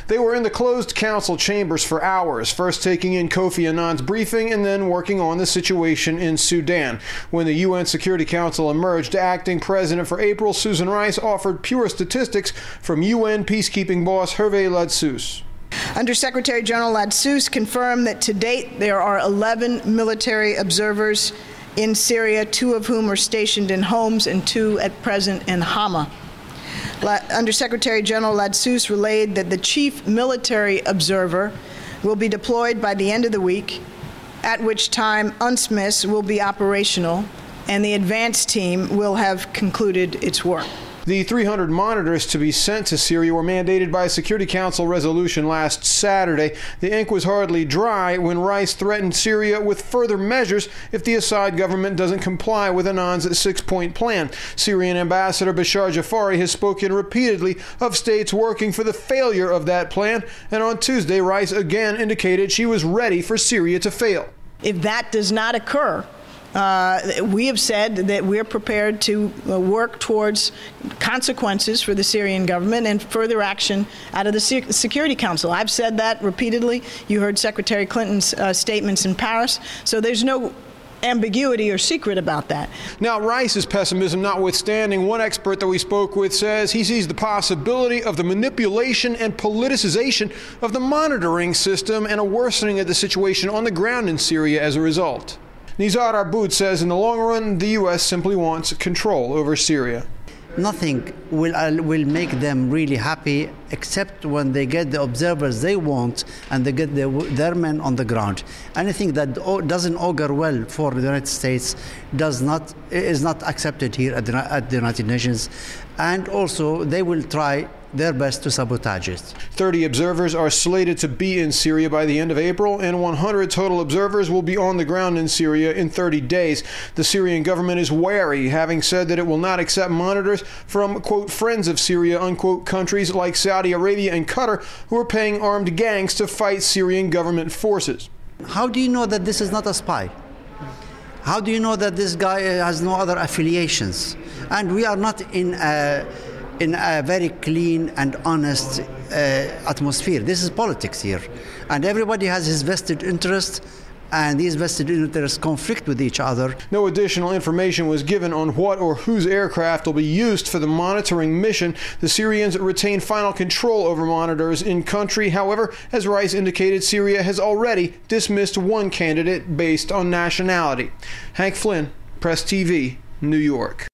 They were in the closed council chambers for hours, first taking in Kofi Annan's briefing and then working on the situation in Sudan. When the UN Security Council emerged, acting president for April, Susan Rice offered pure statistics from UN Peacekeeping boss Herve Ladsous. Undersecretary General Ladsous confirmed that to date there are 11 military observers in Syria, 2 of whom are stationed in Homs and 2 at present in Hama. Undersecretary General Ladsous relayed that the chief military observer will be deployed by the end of the week, at which time UNSMIS will be operational and the advance team will have concluded its work. The 300 monitors to be sent to Syria were mandated by a Security Council resolution last Saturday. The ink was hardly dry when Rice threatened Syria with further measures if the Assad government doesn't comply with Annan's 6-point plan. Syrian Ambassador Bashar Ja'Afari has spoken repeatedly of states working for the failure of that plan, and on Tuesday, Rice again indicated she was ready for Syria to fail. If that does not occur, we have said that we're prepared to work towards consequences for the Syrian government and further action out of the Security Council. I've said that repeatedly. You heard Secretary Clinton's statements in Paris. So there's no ambiguity or secret about that. Now, Rice's pessimism notwithstanding, one expert that we spoke with says he sees the possibility of the manipulation and politicization of the monitoring system and a worsening of the situation on the ground in Syria as a result. Nizar Abboud says in the long run, the U.S. simply wants control over Syria. Nothing will make them really happy except when they get the observers they want and they get their men on the ground. Anything that doesn't augur well for the United States is not accepted here at the United Nations, and also they will try their best to sabotage it. 30 observers are slated to be in Syria by the end of April, and 100 total observers will be on the ground in Syria in 30 days. The Syrian government is wary, having said that it will not accept monitors from, quote, friends of Syria, unquote, countries like Saudi Arabia and Qatar, who are paying armed gangs to fight Syrian government forces. How do you know that this is not a spy? How do you know that this guy has no other affiliations? And we are not in a very clean and honest atmosphere. This is politics here. And everybody has his vested interest, and these vested interests conflict with each other. No additional information was given on what or whose aircraft will be used for the monitoring mission. The Syrians retain final control over monitors in country. However, as Rice indicated, Syria has already dismissed one candidate based on nationality. Hank Flynn, Press TV, New York.